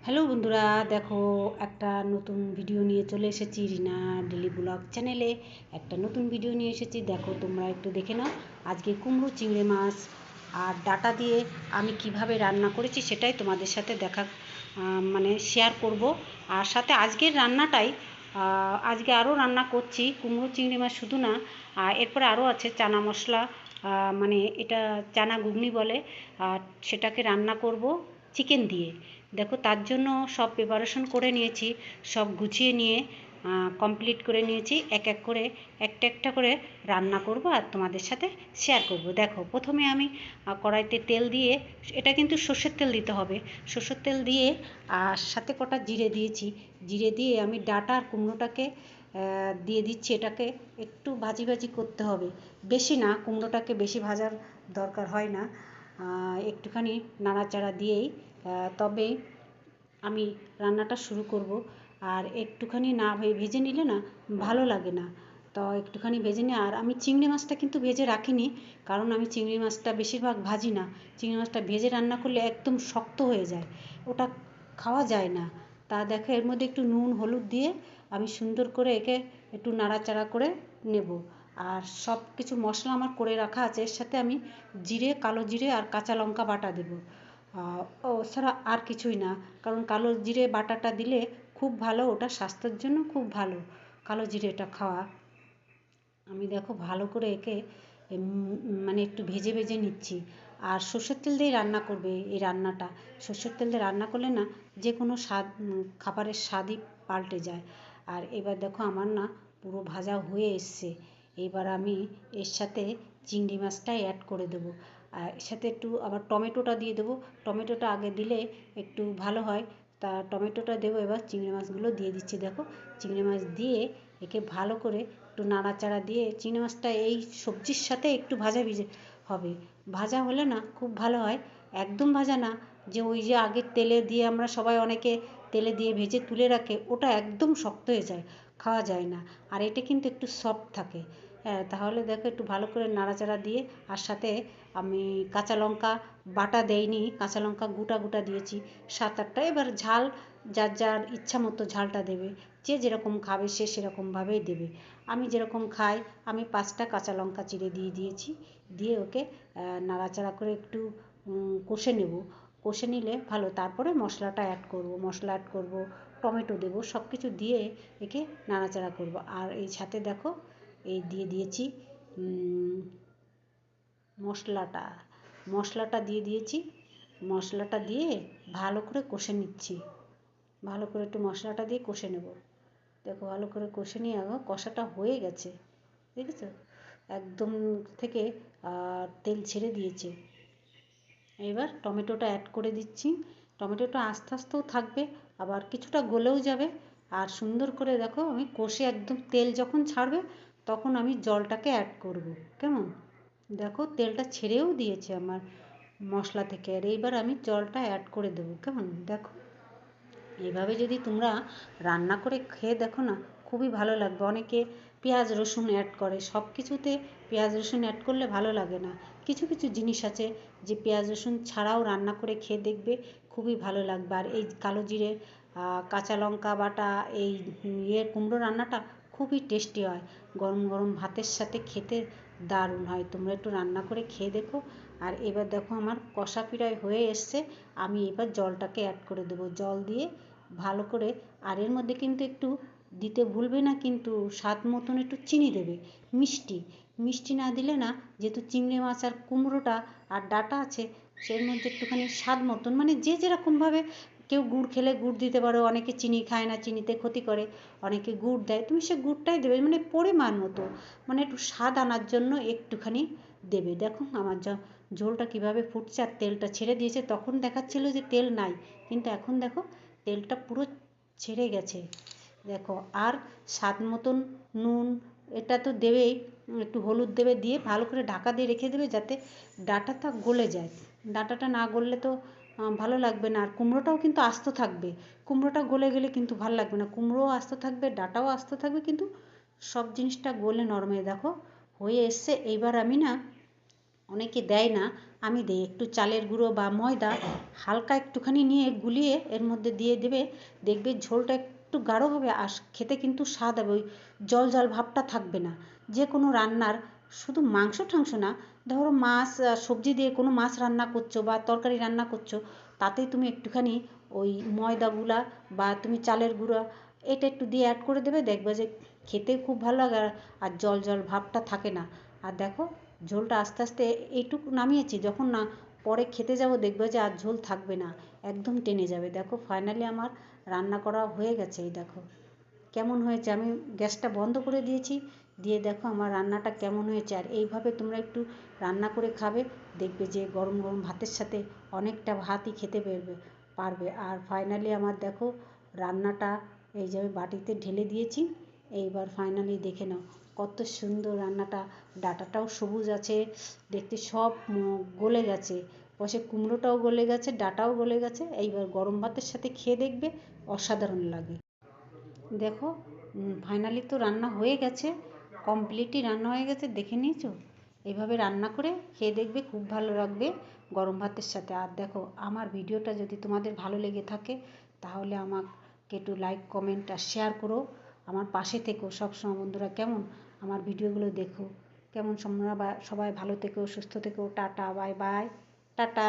Hello বন্ধুরা, দেখো একটা নতুন ভিডিও নিয়ে চলে এসেছি রিনা ডেলি ব্লগ চ্যানেলে। একটা নতুন ভিডিও নিয়ে এসেছি, দেখো তোমরা একটু দেখে নাও। আজকে কুমড়ো চিংড়ি মাছ আর ডাঁটা দিয়ে আমি কিভাবে রান্না করেছি সেটাই তোমাদের সাথে মানে শেয়ার করব। আর সাথে আজকের রান্নাটাই আজকে আরও রান্না করছি কুমড়ো চিংড়ি মাছ শুধু না, এরপরে আরও আছে চানা মশলা, মানে এটা চানা ঘুগনি বলে। আর সেটাকে রান্না করব চিকেন দিয়ে। দেখো তার জন্য সব প্রিপারেশন করে নিয়েছি, সব গুছিয়ে নিয়ে কমপ্লিট করে নিয়েছি। এক এক করে একটা একটা করে রান্না করব আর তোমাদের সাথে শেয়ার করব। দেখো প্রথমে আমি কড়াইতে তেল দিয়ে, এটা কিন্তু সর্ষের তেল দিতে হবে, সর্ষের তেল দিয়ে আর সাথে কটা জিরে দিয়েছি। জিরে দিয়ে আমি ডাঁটা আর কুমড়োটাকে দিয়ে দিচ্ছি। এটাকে একটু ভাজি ভাজি করতে হবে, বেশি না, কুমড়োটাকে বেশি ভাজার দরকার হয় না। একটুখানি নাড়াচাড়া দিয়েই তবে আমি রান্নাটা শুরু করব। আর একটুখানি না ভেজে নিলে না ভালো লাগে না, তো একটুখানি ভেজে নিয়ে। আর আমি চিংড়ি মাছটা কিন্তু ভেজে রাখিনি, কারণ আমি চিংড়ি মাছটা বেশিরভাগ ভাজি না। চিংড়ি মাছটা ভেজে রান্না করলে একদম শক্ত হয়ে যায়, ওটা খাওয়া যায় না। তা দেখো এর মধ্যে একটু নুন হলুদ দিয়ে আমি সুন্দর করে একে একটু নাড়াচাড়া করে নেব। আর সব কিছু মশলা আমার করে রাখা আছে, এর সাথে আমি জিরে, কালো জিরে আর কাঁচা লঙ্কা বাটা দেবো। ও ছাড়া আর কিছুই না, কারণ কালো জিরে বাটাটা দিলে খুব ভালো, ওটা স্বাস্থ্যের জন্য খুব ভালো কালো জিরেটা খাওয়া। আমি দেখো ভালো করে একে মানে একটু ভেজে ভেজে নিচ্ছি। আর সর্ষের তেল দিয়েই রান্না করবে এই রান্নাটা। সর্ষের তেল দিয়ে রান্না করলে না যে কোনো স্বাদ, খাবারের স্বাদই পাল্টে যায়। আর এবার দেখো আমার না পুরো ভাজা হয়ে এসছে। এইবার আমি এর সাথে চিংড়ি মাছটা অ্যাড করে দেবো। আর এর সাথে একটু আবার টমেটোটা দিয়ে দেবো। টমেটোটা আগে দিলে একটু ভালো হয়, তা টমেটোটা দেবো। এবার চিংড়ি মাছগুলো দিয়ে দিচ্ছি। দেখো চিংড়ি মাছ দিয়ে একে ভালো করে একটু নাড়াচাড়া দিয়ে, চিংড়ি মাছটা এই সবজির সাথে একটু ভাজা ভিজে হবে। ভাজা হলে না খুব ভালো হয়, একদম ভাজা না, যে ওই যে আগের তেলে দিয়ে আমরা সবাই অনেকে তেলে দিয়ে ভেজে তুলে রাখে, ওটা একদম শক্ত হয়ে যায়, খাওয়া যায় না। আর এটা কিন্তু একটু সফট থাকে। হ্যাঁ, তাহলে দেখো একটু ভালো করে নাড়াচাড়া দিয়ে, আর সাথে আমি কাঁচা লঙ্কা বাটা দেইনি, কাঁচা লঙ্কা গোটা গোটা দিয়েছি 7-8টা। এবার ঝাল যার যার ইচ্ছা মতো ঝালটা দেবে, যে যেরকম খাবে সে সেরকমভাবেই দেবে। আমি যেরকম খাই, আমি 5টা কাঁচা লঙ্কা চিড়ে দিয়ে দিয়েছি। দিয়ে ওকে নাড়াচাড়া করে একটু কষে নেব। কষে নিলে ভালো, তারপরে মশলাটা অ্যাড করব, মশলা অ্যাড করব, টমেটো দেবো, সব কিছু দিয়ে একে নাড়াচাড়া করব। আর এই সাথে দেখো এই দিয়ে দিয়েছি মশলাটা, মশলাটা দিয়ে দিয়েছি। মশলাটা দিয়ে ভালো করে কষে নিচ্ছি, ভালো করে একটু মশলাটা দিয়ে কষে নেব। দেখো ভালো করে কষে নিয়ে কষাটা হয়ে গেছে, দেখেছো একদম থেকে তেল ছেড়ে দিয়েছে। এবার টমেটোটা অ্যাড করে দিচ্ছি। টমেটোটা আস্তে আস্তেও থাকবে, আবার কিছুটা গলেও যাবে। আর সুন্দর করে দেখো আমি কষে একদম তেল যখন ছাড়বে তখন আমি জলটাকে অ্যাড করব। কেমন, দেখো তেলটা ছেড়েও দিয়েছে আমার মশলা থেকে। আর এইবার আমি জলটা অ্যাড করে দেবো। কেমন দেখো, এইভাবে যদি তোমরা রান্না করে খেয়ে দেখো না, খুবই ভালো লাগবে। অনেকে পেঁয়াজ রসুন অ্যাড করে, সব কিছুতে পেঁয়াজ রসুন অ্যাড করলে ভালো লাগে না। কিছু কিছু জিনিস আছে যে পেঁয়াজ রসুন ছাড়াও রান্না করে খেয়ে দেখবে, খুবই ভালো লাগবে। আর এই কালো জিরে কাঁচা লঙ্কা বাটা এই কুমড়ো রান্নাটা খুবই টেস্টি হয়, গরম গরম ভাতের সাথে খেতে দারুণ হয়। তোমরা একটু রান্না করে খেয়ে দেখো। আর এবার দেখো আমার কষা প্রায় হয়ে এসছে, আমি এবার জলটাকে অ্যাড করে দেবো। জল দিয়ে ভালো করে, আর এর মধ্যে কিন্তু একটু দিতে ভুলবে না, কিন্তু স্বাদ মতন একটু চিনি দেবে, মিষ্টি। মিষ্টি না দিলে না, যেহেতু চিংড়ি মাছ আর কুমড়োটা আর ডাঁটা আছে, সের মধ্যে একটুখানি স্বাদ মতন, মানে যে যেরকমভাবে, কেউ গুড় খেলে গুড় দিতে পারো, অনেকে চিনি খায় না, চিনিতে ক্ষতি করে, অনেকে গুড় দেয়, তুমি সে গুড়টাই দেবে, মানে পরিমাণ মতো, মানে একটু স্বাদ আনার জন্য একটুখানি দেবে। দেখো আমার ঝোলটা কীভাবে ফুটছে আর তেলটা ছেড়ে দিয়েছে। তখন দেখাচ্ছিল যে তেল নাই, কিন্তু এখন দেখো তেলটা পুরো ছেড়ে গেছে। দেখো আর স্বাদ মতন নুন এটা তো দেবেই, একটু হলুদ দেবে, দিয়ে ভালো করে ঢাকা দিয়ে রেখে দেবে যাতে ডাঁটাটা গলে যায়। ডাঁটাটা না গললে তো ভালো লাগবে না। আর কুমড়োটাও কিন্তু আস্ত থাকবে, কুমড়োটা গলে গেলে কিন্তু ভালো লাগবে না। কুমড়োও আস্ত থাকবে, ডাঁটাও আস্ত থাকবে, কিন্তু সব জিনিসটা গলে নরম হয়ে দেখো হয়ে এসছে। এইবার আমি না, অনেকে দেয় না, আমি দিই একটু চালের গুঁড়ো বা ময়দা হালকা একটুখানি নিয়ে গুলিয়ে এর মধ্যে দিয়ে দেবে, দেখবে ঝোলটা একটু গাঢ় হবে আর খেতে কিন্তু স্বাদ হবে, ওই জল জল ভাবটা থাকবে না। যে কোনো রান্নার, শুধু মাংস টাংস না, ধরো মাছ সবজি দিয়ে কোনো মাছ রান্না করছো বা তরকারি রান্না করছো, তাতেই তুমি একটুখানি ওই ময়দাগুলা বা তুমি চালের গুঁড়ো এটা একটু দিয়ে অ্যাড করে দেবে, দেখবে যে খেতে খুব ভালো লাগে আর জল জল ভাবটা থাকে না। আর দেখো ঝোলটা আস্তে আস্তে এইটুকু নামিয়েছি, যখন না পরে খেতে যাব দেখবে যে আর ঝোল থাকবে না, একদম টেনে যাবে। দেখো ফাইনালি আমার রান্না করা হয়ে গেছে। এই দেখো কেমন হয়েছে, আমি গ্যাসটা বন্ধ করে দিয়েছি, দিয়ে দেখো আমার রান্নাটা কেমন হয়েছে। আর এইভাবে তোমরা একটু রান্না করে খাবে, দেখবে যে গরম গরম ভাতের সাথে অনেকটা ভাতই খেতে পারবে। আর ফাইনালি আমার দেখো রান্নাটা এই যে আমি বাটিতে ঢেলে দিয়েছি, এইবার ফাইনালি দেখে নাও কত সুন্দর রান্নাটা। ডাঁটাটাও সবুজ আছে, দেখতে সব গলে গেছে, পাশে কুমড়োটাও গলে গেছে, ডাঁটাও গলে গেছে। এইবার গরম ভাতের সাথে খেয়ে দেখবে অসাধারণ লাগে। দেখো ফাইনালি তো রান্না হয়ে গেছে, কমপ্লিটই রান্না হয়ে গেছে, দেখে নিয়েছো। এইভাবে রান্না করে খেয়ে দেখবে, খুব ভালো লাগবে গরম ভাতের সাথে। আর দেখো আমার ভিডিওটা যদি তোমাদের ভালো লেগে থাকে তাহলে আমাকে একটু লাইক কমেন্ট আর শেয়ার করো, আমার পাশে থেকো সবসময় বন্ধুরা। কেমন আমার ভিডিওগুলো দেখো, কেমন সবাই ভালো থেকো, সুস্থ থেকো। Tata, bye bye, tata.